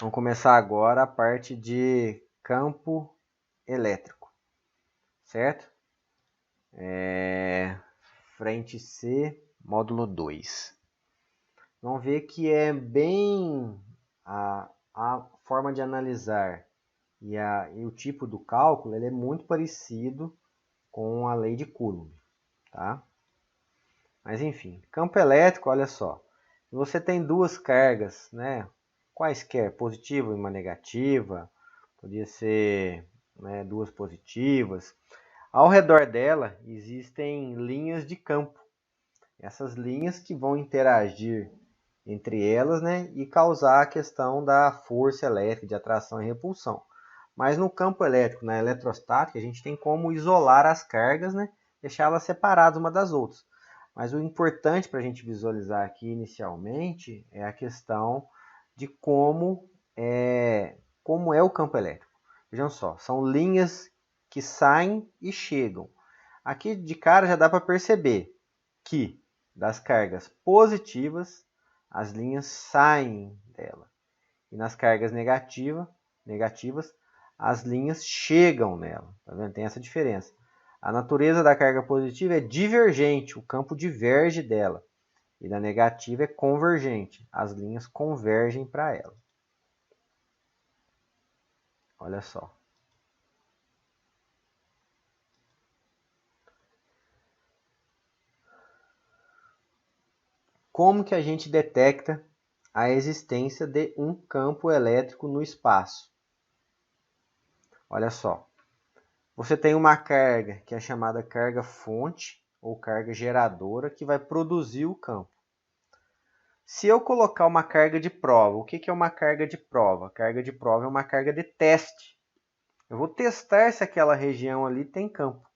Vamos começar agora a parte de campo elétrico, certo? Frente C, módulo 2. Vamos ver que é bem a forma de analisar e o tipo do cálculo, ele é muito parecido com a lei de Coulomb, tá? Mas enfim, campo elétrico, olha só. Se você tem duas cargas, né, quaisquer, positiva e uma negativa, podia ser, né, duas positivas. Ao redor dela existem linhas de campo. Essas linhas que vão interagir entre elas, né, e causar a questão da força elétrica, de atração e repulsão. Mas no campo elétrico, na eletrostática, a gente tem como isolar as cargas, né, deixá-las separadas uma das outras. Mas o importante para a gente visualizar aqui inicialmente é a questão de como é o campo elétrico. Vejam só, são linhas que saem e chegam. Aqui de cara já dá para perceber que das cargas positivas as linhas saem dela. E nas cargas negativas, as linhas chegam nela. Tá vendo? Tem essa diferença. A natureza da carga positiva é divergente, o campo diverge dela. E da negativa é convergente, as linhas convergem para ela. Olha só. Como que a gente detecta a existência de um campo elétrico no espaço? Olha só. Você tem uma carga que é chamada carga fonte ou carga geradora que vai produzir o campo. Se eu colocar uma carga de prova, o que é uma carga de prova? Carga de prova é uma carga de teste. Eu vou testar se aquela região ali tem campo.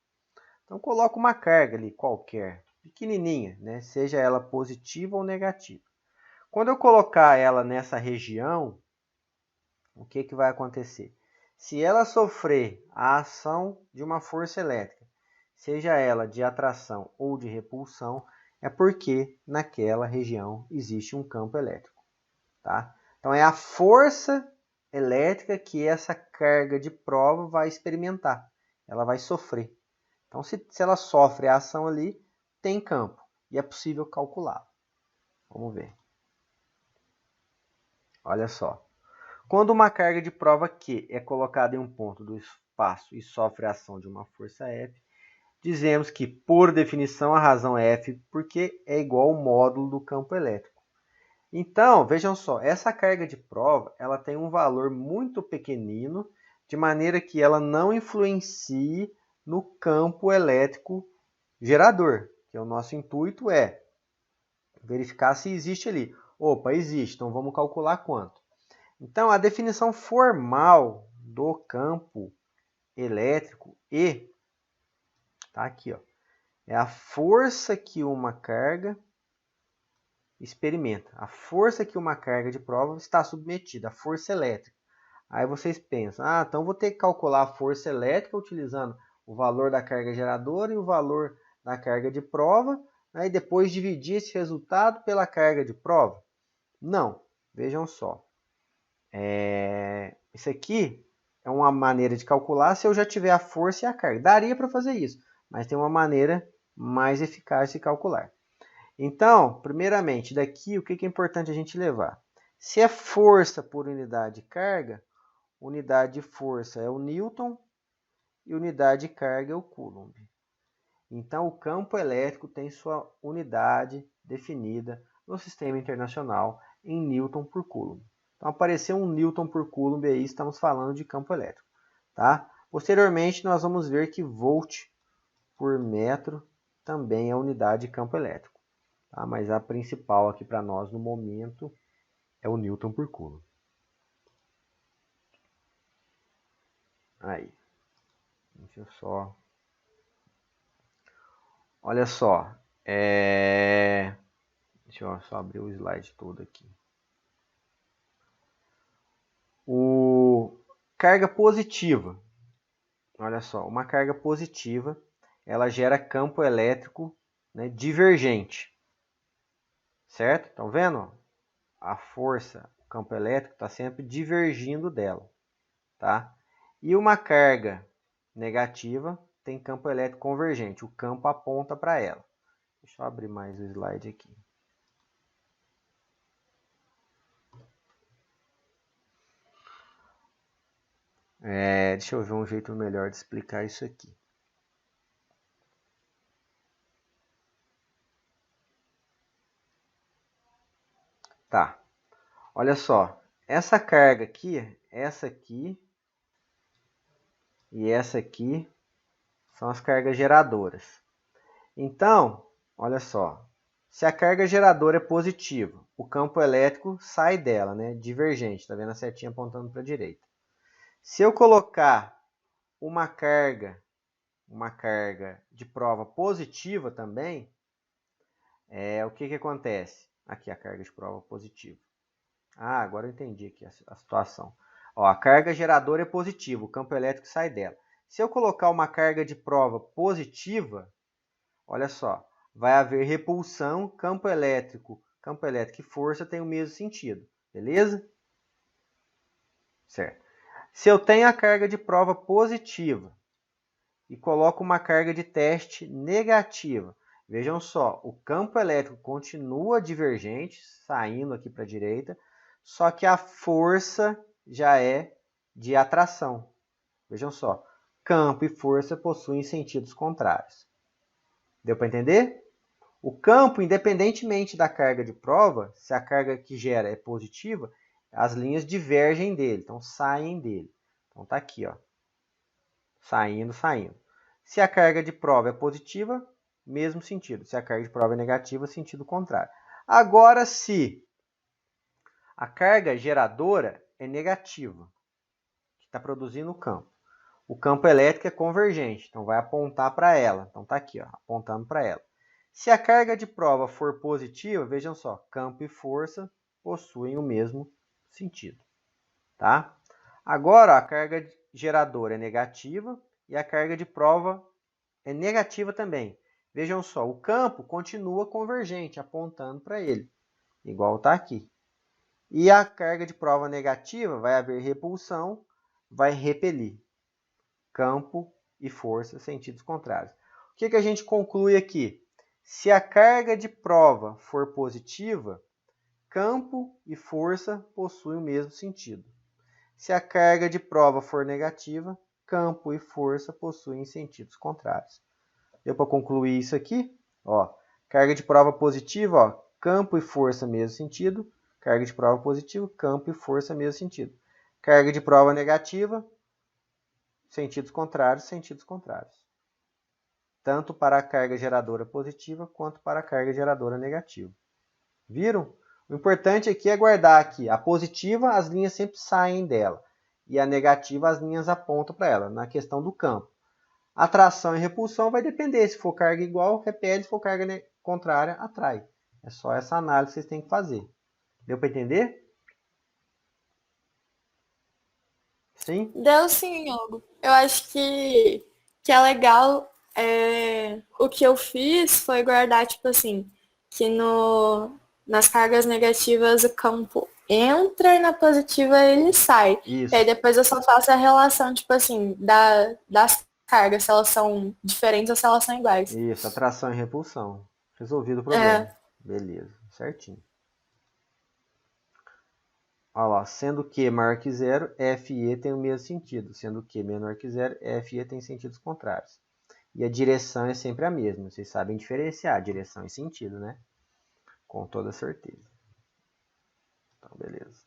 Então coloco uma carga ali qualquer, pequenininha, né? Seja ela positiva ou negativa. Quando eu colocar ela nessa região, o que vai acontecer? Se ela sofrer a ação de uma força elétrica, seja ela de atração ou de repulsão, é porque naquela região existe um campo elétrico. Tá? Então é a força elétrica que essa carga de prova vai experimentar. Ela vai sofrer. Então se ela sofre a ação ali, tem campo. E é possível calcular. Vamos ver. Olha só. Quando uma carga de prova Q é colocada em um ponto do espaço e sofre a ação de uma força F, dizemos que, por definição, a razão é F porque é igual ao módulo do campo elétrico. Então, vejam só, essa carga de prova ela tem um valor muito pequenino, de maneira que ela não influencie no campo elétrico gerador, que o nosso intuito é verificar se existe ali. Opa, existe, então vamos calcular quanto. Então, a definição formal do campo elétrico E tá aqui, ó, é a força que uma carga experimenta, a força que uma carga de prova está submetida, a força elétrica. Aí vocês pensam, então vou ter que calcular a força elétrica utilizando o valor da carga geradora e o valor da carga de prova, né, e depois dividir esse resultado pela carga de prova? Não, vejam só. Isso aqui é uma maneira de calcular se eu já tiver a força e a carga. Daria para fazer isso, mas tem uma maneira mais eficaz de calcular. Então, primeiramente, daqui o que é importante a gente levar? Se é força por unidade de carga, unidade de força é o Newton e unidade de carga é o Coulomb. Então, o campo elétrico tem sua unidade definida no sistema internacional em Newton por Coulomb. Então, apareceu um Newton por Coulomb aí, estamos falando de campo elétrico. Tá? Posteriormente, nós vamos ver que volt por metro também é unidade de campo elétrico. Tá? Mas a principal aqui para nós no momento é o Newton por Coulomb. Aí. Deixa eu só... Olha só. Deixa eu só abrir o slide todo aqui. Carga positiva. Olha só, uma carga positiva, ela gera campo elétrico, né, divergente. Certo? Estão vendo? A força, campo elétrico está sempre divergindo dela, tá? E uma carga negativa tem campo elétrico convergente, o campo aponta para ela. Deixa eu abrir mais o slide aqui. Deixa eu ver um jeito melhor de explicar isso aqui. Tá, olha só, essa carga aqui, essa aqui e essa aqui são as cargas geradoras. Então, olha só, se a carga geradora é positiva, o campo elétrico sai dela, né? Divergente, tá vendo a setinha apontando para a direita. Se eu colocar uma carga de prova positiva também, o que acontece? Aqui a carga de prova positiva. Agora eu entendi aqui a situação. Ó, a carga geradora é positiva, o campo elétrico sai dela. Se eu colocar uma carga de prova positiva, olha só, vai haver repulsão, campo elétrico e força têm o mesmo sentido, beleza? Certo. Se eu tenho a carga de prova positiva e coloco uma carga de teste negativa, vejam só, o campo elétrico continua divergente, saindo aqui para a direita, só que a força já é de atração. Vejam só, campo e força possuem sentidos contrários. Deu para entender? O campo, independentemente da carga de prova, se a carga que gera é positiva, as linhas divergem dele, então saem dele. Então tá aqui, ó, saindo. Se a carga de prova é positiva, mesmo sentido. Se a carga de prova é negativa, sentido contrário. Agora, se a carga geradora é negativa, que está produzindo o campo elétrico é convergente, então vai apontar para ela. Então tá aqui, ó, apontando para ela. Se a carga de prova for positiva, vejam só, campo e força possuem o mesmo sentido, tá? Agora, a carga geradora é negativa e a carga de prova é negativa também. Vejam só, o campo continua convergente, apontando para ele, igual está aqui. E a carga de prova negativa vai haver repulsão, vai repelir. Campo e força, sentidos contrários. O que a gente conclui aqui? Se a carga de prova for positiva, campo e força possuem o mesmo sentido. Se a carga de prova for negativa, campo e força possuem sentidos contrários. Deu para concluir isso aqui? Ó, carga de prova positiva, ó, campo e força, mesmo sentido. Carga de prova positiva, campo e força, mesmo sentido. Carga de prova negativa, sentidos contrários. Tanto para a carga geradora positiva, quanto para a carga geradora negativa. Viram? O importante aqui é guardar aqui. A positiva, as linhas sempre saem dela. E a negativa, as linhas apontam para ela, na questão do campo. Atração e repulsão vai depender. Se for carga igual, repele. Se for carga contrária, atrai. É só essa análise que vocês têm que fazer. Deu para entender? Sim? Deu sim, Hugo. Eu acho que é legal. O que eu fiz foi guardar, tipo assim, que nas cargas negativas o campo entra e na positiva ele sai. Isso. E aí depois eu só faço a relação, tipo assim, das cargas, se elas são diferentes ou se elas são iguais. Isso, atração e repulsão. Resolvido o problema. Beleza, certinho. Olha lá, sendo Q maior que zero, F e E tem o mesmo sentido. Sendo Q menor que zero, F e E tem sentidos contrários. E a direção é sempre a mesma. Vocês sabem diferenciar direção e sentido, né? Com toda certeza. Então, beleza.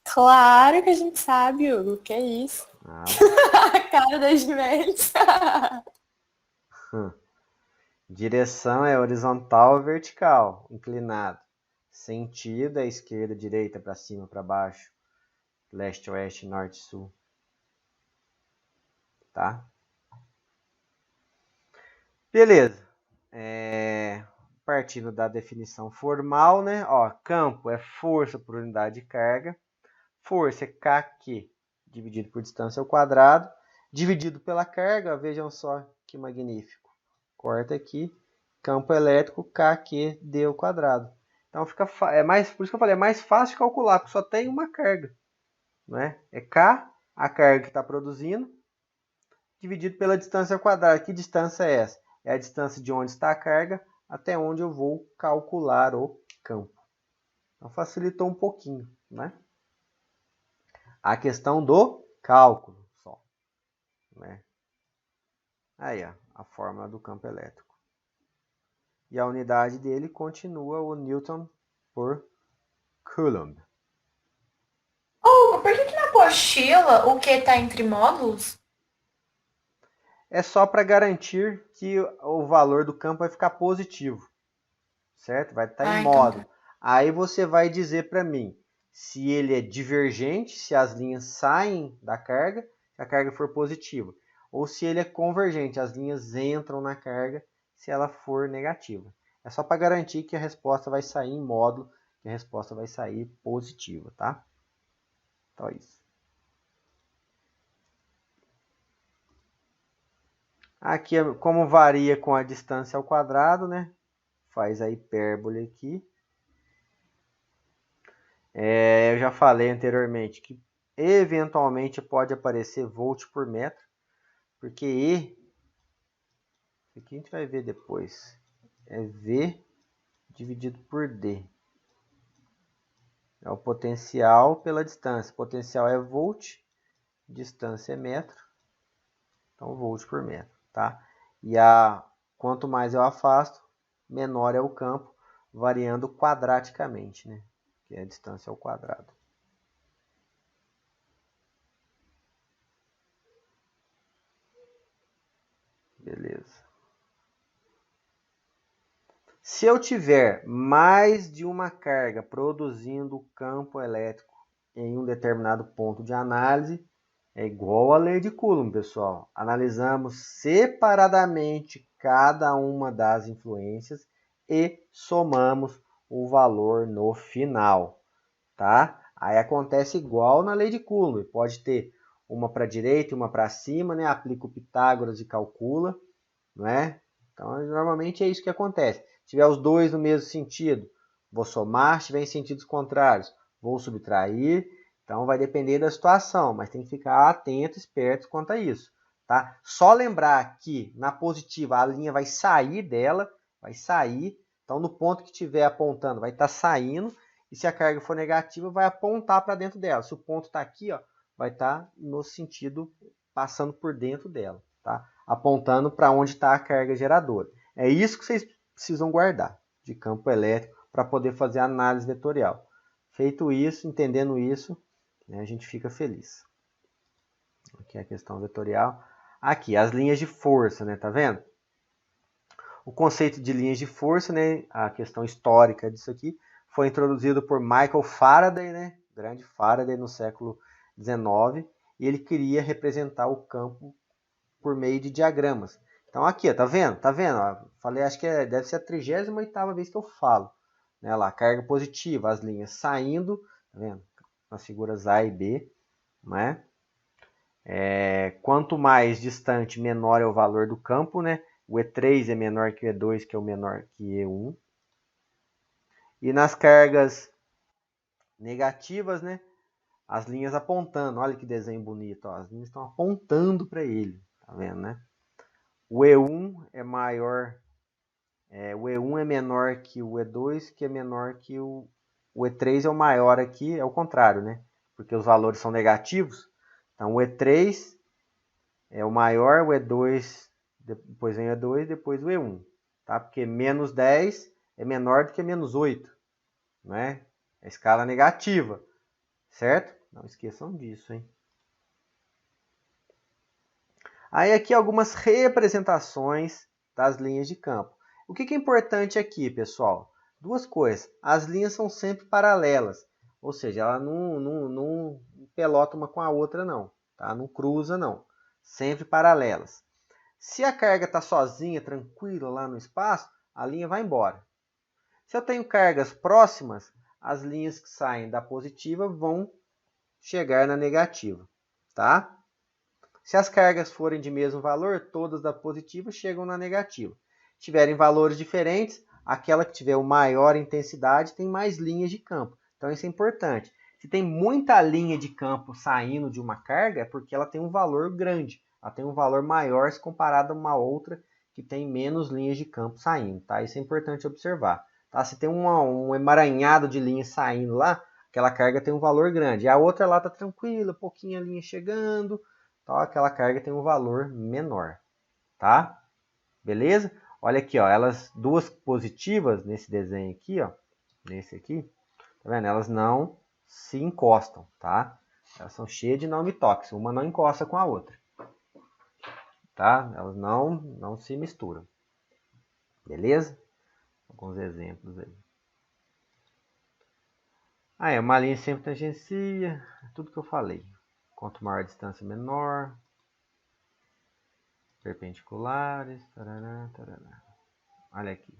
Claro que a gente sabe, Hugo. Que é isso? A cara das Gimenez. Direção é horizontal ou vertical, inclinado. Sentido é esquerda, direita, para cima, para baixo. Leste, oeste, norte, sul. Tá? Beleza. Partindo da definição formal, né? Ó, campo é força por unidade de carga. Força é kq dividido por distância ao quadrado. Dividido pela carga, vejam só que magnífico. Corta aqui. Campo elétrico, kq d ao quadrado. Então por isso que eu falei, é mais fácil de calcular, porque só tem uma carga. Né? É K, a carga que está produzindo, dividido pela distância ao quadrado. Que distância é essa? É a distância de onde está a carga até onde eu vou calcular o campo. Então facilitou um pouquinho, né? A questão do cálculo só. Né? Aí, ó, a fórmula do campo elétrico. E a unidade dele continua o Newton por Coulomb. Por que na apostila o que está entre módulos? É só para garantir que o valor do campo vai ficar positivo, certo? Vai estar em módulo. Então tá. Aí você vai dizer para mim se ele é divergente, se as linhas saem da carga, se a carga for positiva. Ou se ele é convergente, as linhas entram na carga se ela for negativa. É só para garantir que a resposta vai sair em módulo, que a resposta vai sair positiva, tá? Então é isso. Aqui, como varia com a distância ao quadrado, né? Faz a hipérbole aqui. Eu já falei anteriormente que eventualmente pode aparecer volt por metro, porque E, isso aqui a gente vai ver depois, é V dividido por D. É o potencial pela distância. Potencial é volt, distância é metro, então volt por metro, tá? E quanto mais eu afasto, menor é o campo, variando quadraticamente, né? Que é a distância ao quadrado. Beleza. Se eu tiver mais de uma carga produzindo campo elétrico em um determinado ponto de análise, é igual à lei de Coulomb, pessoal. Analisamos separadamente cada uma das influências e somamos o valor no final, tá? Aí acontece igual na lei de Coulomb. Pode ter uma para a direita e uma para cima, né? Aplica o Pitágoras e calcula, não é? Então, normalmente é isso que acontece. Se tiver os dois no mesmo sentido, vou somar. Se tiver em sentidos contrários, vou subtrair. Então, vai depender da situação, mas tem que ficar atento, esperto quanto a isso. Tá? Só lembrar que na positiva a linha vai sair dela, vai sair. Então, no ponto que estiver apontando, vai estar saindo. E se a carga for negativa, vai apontar para dentro dela. Se o ponto está aqui, ó, vai estar no sentido passando por dentro dela. Tá? Apontando para onde está a carga geradora. É isso que vocês precisam guardar de campo elétrico para poder fazer a análise vetorial. Feito isso, entendendo isso, né, a gente fica feliz. Aqui é a questão vetorial. Aqui, as linhas de força, né, tá vendo? O conceito de linhas de força, né, a questão histórica disso aqui, foi introduzido por Michael Faraday, né, grande Faraday no século XIX, e ele queria representar o campo por meio de diagramas. Então aqui, ó, tá vendo? Tá vendo? Ó, falei, acho que deve ser a 38ª vez que eu falo. Né, lá, carga positiva, as linhas saindo, tá vendo? Nas figuras A e B, né? Quanto mais distante, menor é o valor do campo, né? O E3 é menor que o E2, que é o menor que E1. E nas cargas negativas, né? As linhas apontando, olha que desenho bonito, ó, as linhas estão apontando para ele, tá vendo, né? O E1 é maior, o E1 é menor que o E2, que é menor que o E3 é o maior aqui, é o contrário, né? Porque os valores são negativos. Então, o E3 é o maior, o E2, depois vem o E2, depois o E1. Tá? Porque menos 10 é menor do que menos 8. Não é? É escala negativa. Certo? Não esqueçam disso, hein? Aí aqui algumas representações das linhas de campo. O que é importante aqui, pessoal? Duas coisas. As linhas são sempre paralelas. Ou seja, ela não pelota uma com a outra, não. Tá? Não cruza, não. Sempre paralelas. Se a carga está sozinha, tranquila lá no espaço, a linha vai embora. Se eu tenho cargas próximas, as linhas que saem da positiva vão chegar na negativa. Tá? Se as cargas forem de mesmo valor, todas da positiva chegam na negativa. Se tiverem valores diferentes, aquela que tiver maior intensidade tem mais linhas de campo. Então isso é importante. Se tem muita linha de campo saindo de uma carga, é porque ela tem um valor grande. Ela tem um valor maior se comparada a uma outra que tem menos linhas de campo saindo. Tá? Isso é importante observar. Tá? Se tem um emaranhado de linhas saindo lá, aquela carga tem um valor grande. E a outra lá está tranquila, pouquinha linha chegando. Tá? Aquela carga tem um valor menor. Tá? Beleza? Olha aqui, ó, elas duas positivas nesse desenho aqui, ó, nesse aqui, tá vendo? Elas não se encostam, tá? Elas são cheias de nome tóxico, uma não encosta com a outra, tá? Elas não se misturam, beleza? Alguns exemplos aí. Uma linha sempre tangencia, tudo que eu falei. Quanto maior a distância, menor. Perpendiculares, tarará, tarará. Olha aqui.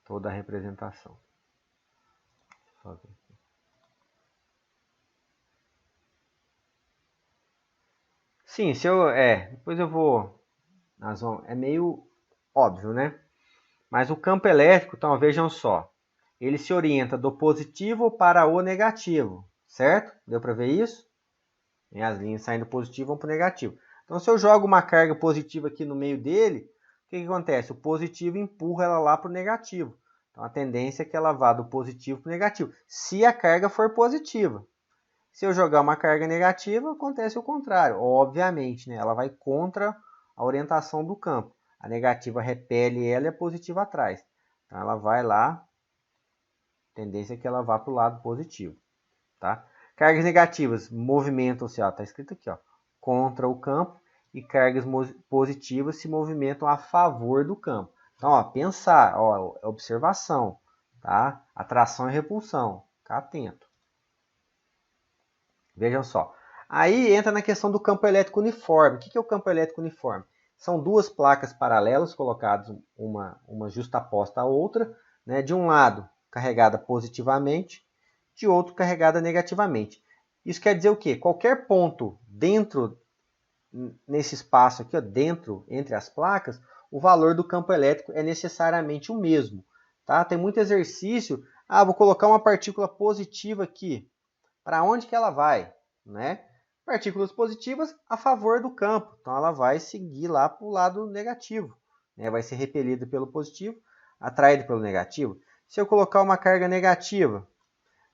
Toda a representação. Só ver aqui. Sim, depois eu vou... é meio óbvio, né? Mas o campo elétrico, então, vejam só. Ele se orienta do positivo para o negativo, certo? Deu para ver isso? E as linhas saindo do positivo vão para o negativo. Então, se eu jogo uma carga positiva aqui no meio dele, o que acontece? O positivo empurra ela lá para o negativo. Então, a tendência é que ela vá do positivo para o negativo, se a carga for positiva. Se eu jogar uma carga negativa, acontece o contrário. Obviamente, né? Ela vai contra a orientação do campo. A negativa repele ela e a positiva atrás. Então, ela vai lá, a tendência é que ela vá para o lado positivo. Tá? Cargas negativas movimentam-se, está escrito aqui, ó, contra o campo, e cargas positivas se movimentam a favor do campo. Então, ó, pensar, ó, observação, tá? Atração e repulsão, ficar atento. Vejam só. Aí entra na questão do campo elétrico uniforme. O que é o campo elétrico uniforme? São duas placas paralelas colocadas uma justaposta à outra, né? De um lado carregada positivamente, de outro carregada negativamente. Isso quer dizer o quê? Qualquer ponto dentro, nesse espaço aqui, ó, dentro, entre as placas, o valor do campo elétrico é necessariamente o mesmo. Tá? Tem muito exercício. Vou colocar uma partícula positiva aqui. Para onde que ela vai? Né? Partículas positivas a favor do campo. Então, ela vai seguir lá para o lado negativo. Né? Vai ser repelida pelo positivo, atraída pelo negativo. Se eu colocar uma carga negativa,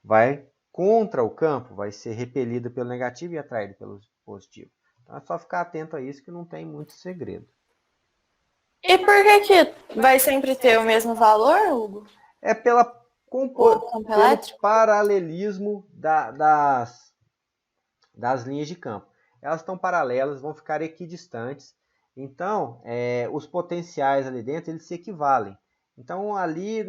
vai contra o campo, vai ser repelida pelo negativo e atraída pelo positivo. Então, é só ficar atento a isso que não tem muito segredo. E por que vai sempre ter o mesmo valor, Hugo? É pelo paralelismo das linhas de campo. Elas estão paralelas, vão ficar equidistantes. Então, os potenciais ali dentro, eles se equivalem. Então, ali,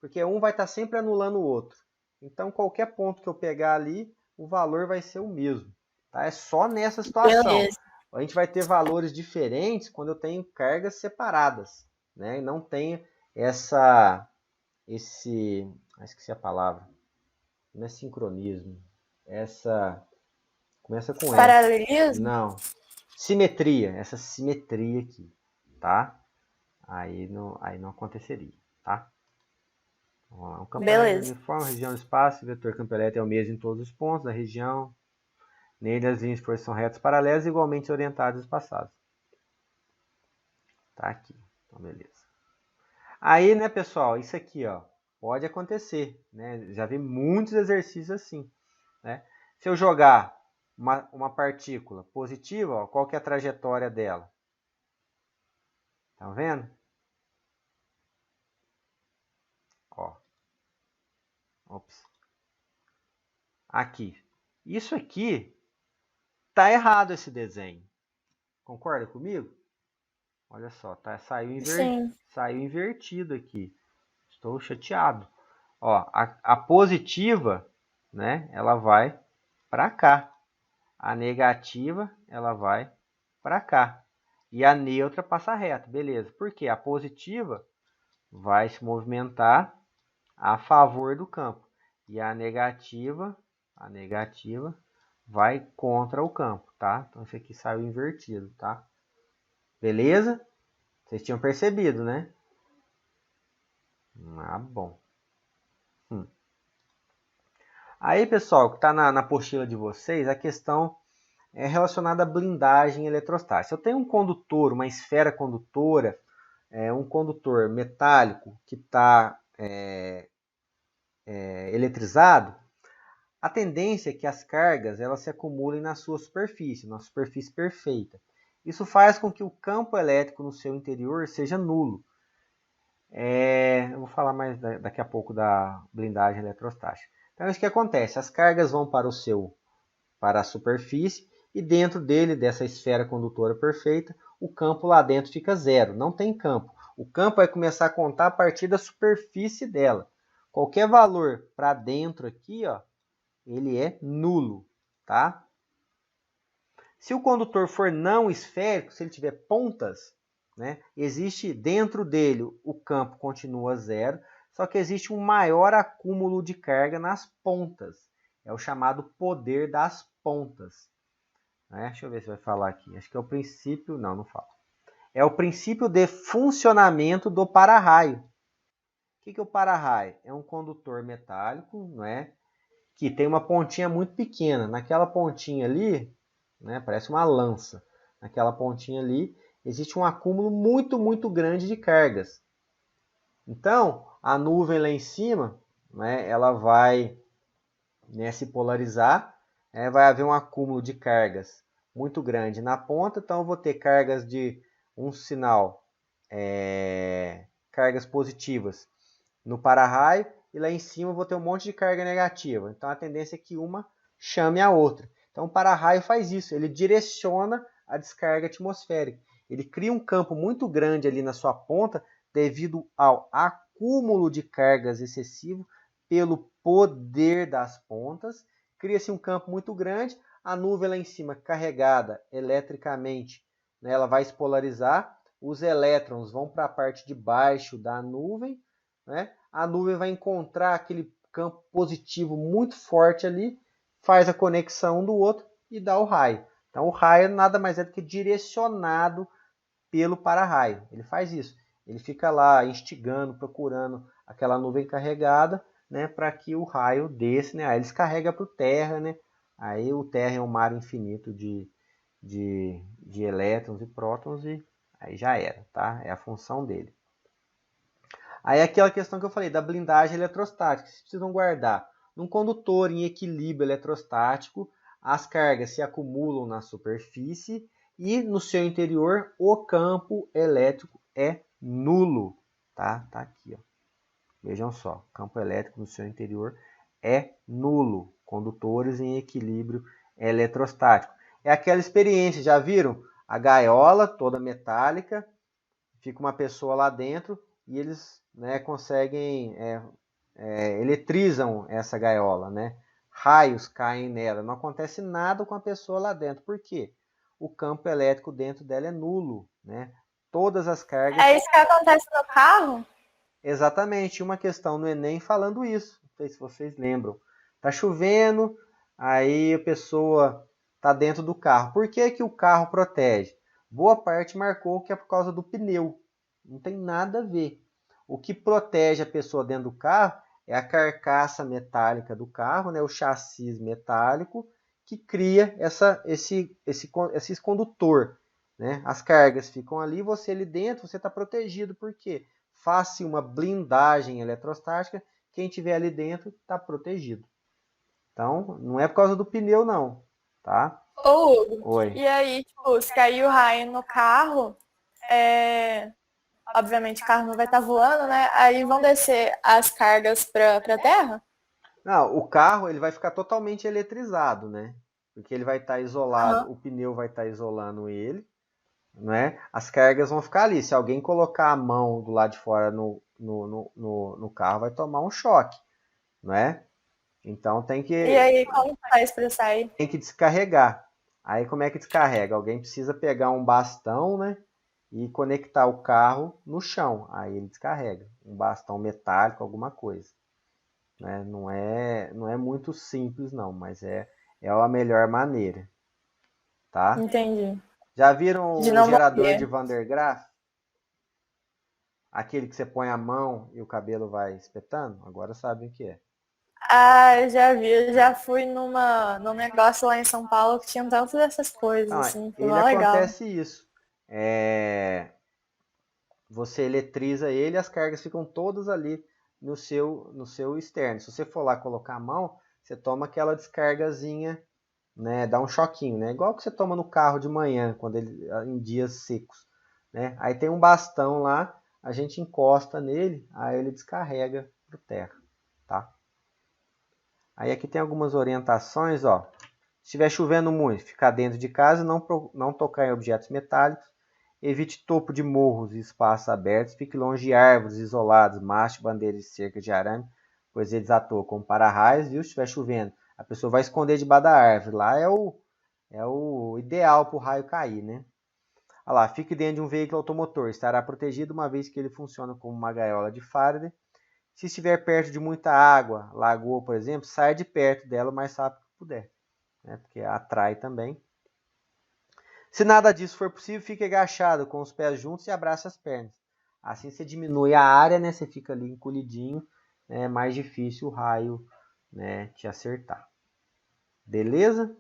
porque um vai estar sempre anulando o outro. Então, qualquer ponto que eu pegar ali, o valor vai ser o mesmo. Tá? É só nessa situação. Beleza. A gente vai ter valores diferentes quando eu tenho cargas separadas. Né? E não tenho esqueci a palavra. Não é sincronismo. Começa com Paralelismo? Não. Simetria. Essa simetria aqui. Tá? Aí não aconteceria. Tá? Vamos lá. Um campo elétrico uniforme, região do espaço, o vetor campo elétrico é o mesmo em todos os pontos da região. Nele, as linhas de força são retas paralelas igualmente orientadas e espaçadas. Tá aqui. Então, beleza. Aí, né, pessoal, isso aqui, ó, pode acontecer. Né? Já vi muitos exercícios assim. Né? Se eu jogar uma partícula positiva, ó, qual que é a trajetória dela? Tá vendo? Ó. Ops. Aqui. Isso aqui tá errado esse desenho. Concorda comigo? Olha só, saiu invertido aqui. Estou chateado. Ó, a positiva, né, ela vai para cá. A negativa, ela vai para cá. E a neutra passa reto, beleza. Por quê? A positiva vai se movimentar a favor do campo. E a negativa vai contra o campo, tá? Então, isso aqui saiu invertido, tá? Beleza? Vocês tinham percebido, né? Ah, bom. Aí, pessoal, que está na apostila de vocês, a questão é relacionada à blindagem eletrostática. Eu tenho um condutor, uma esfera condutora, um condutor metálico que está eletrizado. A tendência é que as cargas elas se acumulem na sua superfície, na superfície perfeita. Isso faz com que o campo elétrico no seu interior seja nulo. Eu vou falar mais daqui a pouco da blindagem eletrostática. Então, isso que acontece, as cargas vão para a superfície e dentro dele, dessa esfera condutora perfeita, o campo lá dentro fica zero, não tem campo. O campo vai começar a contar a partir da superfície dela. Qualquer valor para dentro aqui, ó, ele é nulo, tá? Se o condutor for não esférico, se ele tiver pontas, né, existe dentro dele o campo continua zero, só que existe um maior acúmulo de carga nas pontas. É o chamado poder das pontas. Deixa eu ver se vai falar aqui. Acho que é o princípio... Não fala. É o princípio de funcionamento do para-raio. O que é o para-raio? É um condutor metálico, não é? Que tem uma pontinha muito pequena. Naquela pontinha ali, né, parece uma lança. Naquela pontinha ali, existe um acúmulo muito, muito grande de cargas. Então, a nuvem lá em cima, né, ela vai se polarizar, vai haver um acúmulo de cargas muito grande na ponta, então eu vou ter cargas de um sinal, cargas positivas no para-raio, e lá em cima eu vou ter um monte de carga negativa. Então a tendência é que uma chame a outra. Então o para-raio faz isso, ele direciona a descarga atmosférica. Ele cria um campo muito grande ali na sua ponta devido ao acúmulo de cargas excessivo pelo poder das pontas. Cria-se um campo muito grande, a nuvem lá em cima carregada eletricamente, né, ela vai se polarizar, os elétrons vão para a parte de baixo da nuvem, né, a nuvem vai encontrar aquele campo positivo muito forte ali, faz a conexão um do outro e dá o raio. Então o raio nada mais é do que direcionado pelo para-raio. Ele faz isso. Ele fica lá instigando, procurando aquela nuvem carregada, né, para que o raio desça, né? Aí eles carregam para o terra, né? Aí o terra é um mar infinito de elétrons e prótons e aí já era, tá? É a função dele. Aí aquela questão que eu falei da blindagem eletrostática, vocês precisam guardar. Num condutor em equilíbrio eletrostático, as cargas se acumulam na superfície e no seu interior o campo elétrico é nulo, tá? Tá aqui, ó. Vejam só, campo elétrico no seu interior é nulo. Condutores em equilíbrio eletrostático. É aquela experiência, já viram? A gaiola toda metálica, fica uma pessoa lá dentro e eles, né, conseguem, eletrizam essa gaiola, né? Raios caem nela, não acontece nada com a pessoa lá dentro. Por quê? O campo elétrico dentro dela é nulo, né? Todas as cargas... É isso que acontece no carro? Exatamente, uma questão no Enem falando isso, não sei se vocês lembram. Tá chovendo, aí a pessoa tá dentro do carro. Por que que o carro protege? Boa parte marcou que é por causa do pneu. Não tem nada a ver. O que protege a pessoa dentro do carro é a carcaça metálica do carro, né, o chassi metálico, que cria esse condutor. Né? As cargas ficam ali, você ali dentro, você está protegido. Por quê? Faça uma blindagem eletrostática, quem estiver ali dentro está protegido. Então, não é por causa do pneu, não. Tá? Ô, Hugo, Oi. e aí, tipo, se cair o raio no carro, obviamente o carro não vai estar voando, né? Aí vão descer as cargas pra terra? Não, o carro ele vai ficar totalmente eletrizado, né? Porque ele vai estar isolado, Uhum. o pneu vai estar isolando ele, né? As cargas vão ficar ali. Se alguém colocar a mão do lado de fora no carro, vai tomar um choque, não é? Então E aí, como faz pra sair? tem que descarregar. Aí como é que descarrega? Alguém precisa pegar um bastão, né? E conectar o carro no chão. Aí ele descarrega. Um bastão metálico, alguma coisa. Né? Não é muito simples, não, mas é a melhor maneira. Tá? Entendi. Já viram De o não gerador de morrer. Van der Graaf? Aquele que você põe a mão e o cabelo vai espetando? Agora sabem o que é. Ah, eu já vi, eu já fui num negócio lá em São Paulo que tinha tantas dessas coisas, Então, assim, foi ele mó legal. acontece isso. Você eletriza ele e as cargas ficam todas ali no seu externo. Se você for lá colocar a mão, você toma aquela descargazinha, né? Dá um choquinho, né? Igual que você toma no carro de manhã, quando ele, em dias secos, né? Aí tem um bastão lá, a gente encosta nele, aí ele descarrega pro terra, tá? Aí aqui tem algumas orientações, ó. Se estiver chovendo muito, ficar dentro de casa e não tocar em objetos metálicos. Evite topo de morros e espaços abertos. Fique longe de árvores isoladas, mastros, bandeiras e cercas de arame, pois eles atuam como para-raios, viu? Se estiver chovendo, a pessoa vai esconder debaixo da árvore. Lá é o ideal para o raio cair, né? Olha lá, fique dentro de um veículo automotor. Estará protegido uma vez que ele funciona como uma gaiola de Faraday. Se estiver perto de muita água, lagoa, por exemplo, saia de perto dela o mais rápido que puder, né? Porque atrai também. Se nada disso for possível, fique agachado com os pés juntos e abrace as pernas. Assim você diminui a área, né? Você fica ali encolhidinho, é mais difícil o raio, né, te acertar. Beleza?